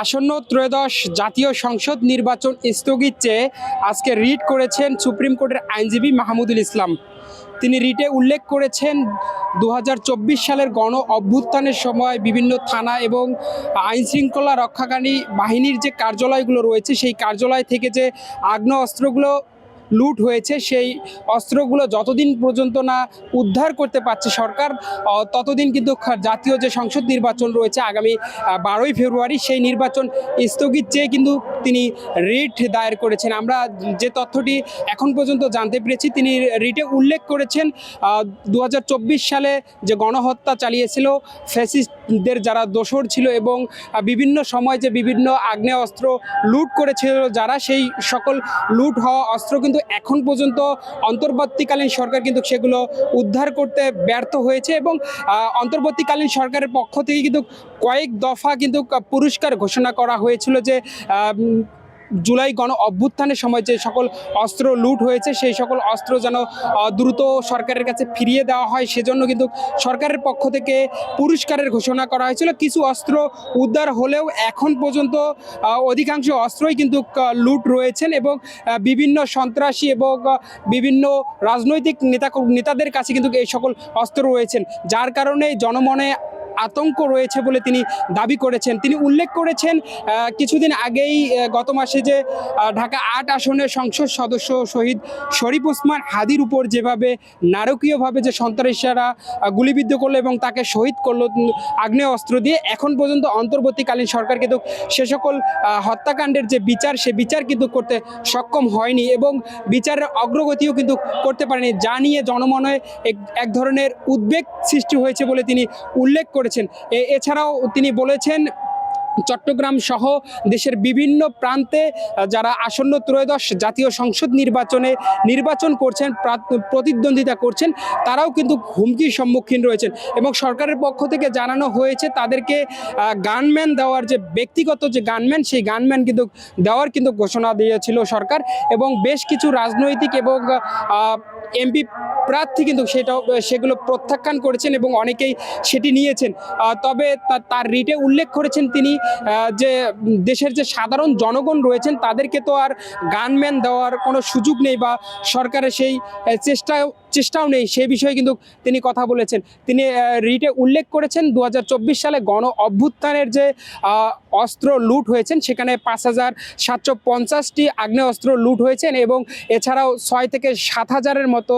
আসন্ন ত্রয়োদশ জাতীয় সংসদ নির্বাচন স্থগিত চেয়ে আজকে রিট করেছেন সুপ্রিম কোর্টের আইনজীবী মাহমুদুল ইসলাম। তিনি রিটে উল্লেখ করেছেন 2024 সালের গণ অভ্যুত্থানের সময় বিভিন্ন থানা এবং আইনশৃঙ্খলা রক্ষাকারী বাহিনীর যে কার্যালয়গুলো রয়েছে সেই কার্যালয় থেকে যে আগ্নেয়াস্ত্রগুলো লুট হয়েছে সেই অস্ত্রগুলো যতদিন পর্যন্ত না উদ্ধার করতে পারছে সরকার, ততদিন কিন্তু জাতীয় যে সংসদ নির্বাচন রয়েছে আগামী 12ই ফেব্রুয়ারি সেই নির্বাচন স্থগিত চেয়ে কিন্তু তিনি রিট দায়ের করেছেন। আমরা যে তথ্যটি এখন পর্যন্ত জানতে পেরেছি, তিনি রিটে উল্লেখ করেছেন 2024 সালে যে গণহত্যা চালিয়েছিল ফ্যাসিস্টদের যারা দোসর ছিল এবং বিভিন্ন সময় যে বিভিন্ন আগ্নেয়াস্ত্র লুট করেছিল যারা, সেই সকল লুট হওয়া অস্ত্র কিন্তু এখন পর্যন্ত অন্তর্বর্তীকালীন সরকার কিন্তু সেগুলো উদ্ধার করতে ব্যর্থ হয়েছে এবং অন্তর্বর্তীকালীন সরকারের পক্ষ থেকে কিন্তু কয়েক দফা কিন্তু পুরস্কার ঘোষণা করা হয়েছিল যে জুলাই গণ অভ্যুত্থানের সময় যে সকল অস্ত্র লুট হয়েছে সেই সকল অস্ত্র যেন দ্রুত সরকারের কাছে ফিরিয়ে দেওয়া হয়, সেজন্য কিন্তু সরকারের পক্ষ থেকে পুরস্কারের ঘোষণা করা হয়েছিল। কিছু অস্ত্র উদ্ধার হলেও এখন পর্যন্ত অধিকাংশ অস্ত্রই কিন্তু লুট রয়েছেন এবং বিভিন্ন সন্ত্রাসী এবং বিভিন্ন রাজনৈতিক নেতাদের কাছে কিন্তু এই সকল অস্ত্র রয়েছেন, যার কারণে জনমনে আতঙ্ক রয়েছে বলে তিনি দাবি করেছেন। তিনি উল্লেখ করেছেন কিছুদিন আগেই গত মাসে যে ঢাকা 8 আসনের সংসদ সদস্য শহীদ শরীফ ওসমান হাদির উপর যেভাবে নারকীয়ভাবে যে সন্ত্রাসীরা গুলিবিদ্ধ করলো এবং তাকে শহীদ করলো আগ্নেয় অস্ত্র দিয়ে, এখন পর্যন্ত অন্তর্বর্তীকালীন সরকার কিন্তু সে সকল হত্যাকাণ্ডের যে বিচার সে বিচার কিন্তু করতে সক্ষম হয়নি এবং বিচারের অগ্রগতিও কিন্তু করতে পারেনি, যা নিয়ে জনমনে এক ধরনের উদ্বেগ সৃষ্টি হয়েছে বলে তিনি উল্লেখ করেছেন। এছাড়াও তিনি বলেছেন চট্টগ্রাম সহ দেশের বিভিন্ন প্রান্তে যারা আসন্ন ত্রয়োদশ জাতীয় সংসদ নির্বাচন করছেন, প্রতিদ্বন্দ্বিতা করছেন, তারাও কিন্তু হুমকির সম্মুখীন রয়েছেন এবং সরকারের পক্ষ থেকে জানানো হয়েছে তাদেরকে গানম্যান দেওয়ার যে ব্যক্তিগত যে গানম্যান সেই গানম্যান কিন্তু দেওয়ার কিন্তু ঘোষণা দিয়েছিল সরকার এবং বেশ কিছু রাজনৈতিক এবং এমপি প্রার্থী কিন্তু সেগুলো প্রত্যাখ্যান করেছেন এবং অনেকেই সেটি নিয়েছেন। তবে তার রিটে উল্লেখ করেছেন তিনি যে দেশের যে সাধারণ জনগণ রয়েছেন তাদেরকে তো আর গানম্যান দেওয়ার কোনো সুযোগ নেই বা সরকারের সেই চেষ্টাও নেই, সেই বিষয়ে কিন্তু তিনি কথা বলেছেন। তিনি রিটে উল্লেখ করেছেন 2024 সালে গণ অভ্যুত্থানের যে অস্ত্র লুট হয়েছেন সেখানে 5750টি আগ্নেয়াস্ত্র লুট হয়েছেন এবং এছাড়াও 6 থেকে 7000-এর মতো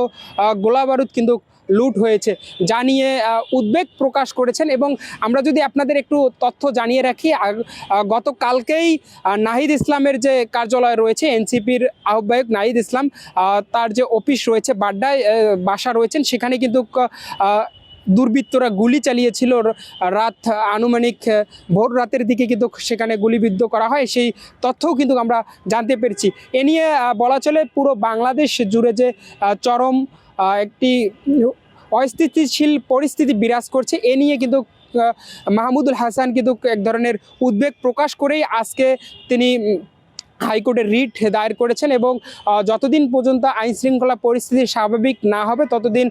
গোলাবারুদ কিন্তু লুট হয়েছে, যা নিয়ে উদ্বেগ প্রকাশ করেছেন। এবং আমরা যদি আপনাদের একটু তথ্য জানিয়ে রাখি, গতকালকেই নাহিদ ইসলামের যে কার্যালয় রয়েছে, এনসিপির আহ্বায়ক নাহিদ ইসলাম, তার যে অফিস রয়েছে বাড্ডায় বাসা রয়েছেন, সেখানে কিন্তু দুর্বৃত্তরা গুলি চালিয়েছিল রাত আনুমানিক ভোর রাতের দিকে কিন্তু সেখানে গুলিবিদ্ধ করা হয়, সেই তথ্যও কিন্তু আমরা জানতে পেরেছি। এ নিয়ে বলা চলে পুরো বাংলাদেশ জুড়ে যে চরম একটি অস্থিতিশীল পরিস্থিতি বিরাজ করছে, এ নিয়ে কিন্তু মাহমুদুল হাসান কিন্তু এক ধরনের উদ্বেগ প্রকাশ করেই আজকে তিনি হাইকোর্টে রিট দায়ের করেছেন এবং যতদিন পর্যন্ত আইন শৃঙ্খলা পরিস্থিতি স্বাভাবিক না হবে ততদিন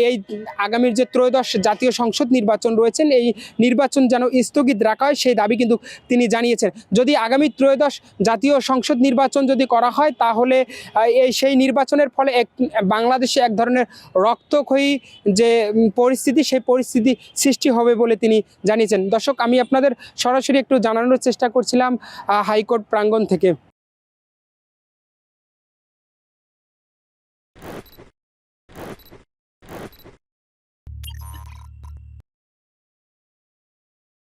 এই আগামীর যে ত্রয়োদশ জাতীয় সংসদ নির্বাচন রয়েছেন এই নির্বাচন যেন স্থগিত রাখা হয় সেই দাবি কিন্তু তিনি জানিয়েছেন। যদি আগামী ত্রয়োদশ জাতীয় সংসদ নির্বাচন যদি করা হয় তাহলে সেই নির্বাচনের ফলে বাংলাদেশে এক ধরনের রক্তক্ষয়ী যে পরিস্থিতি সেই পরিস্থিতি সৃষ্টি হবে বলে তিনি জানিয়েছেন। দর্শক, আমি আপনাদের সরাসরি একটু জানানোর চেষ্টা করছিলাম হাইকোর্ট প্রাঙ্গণ থেকে।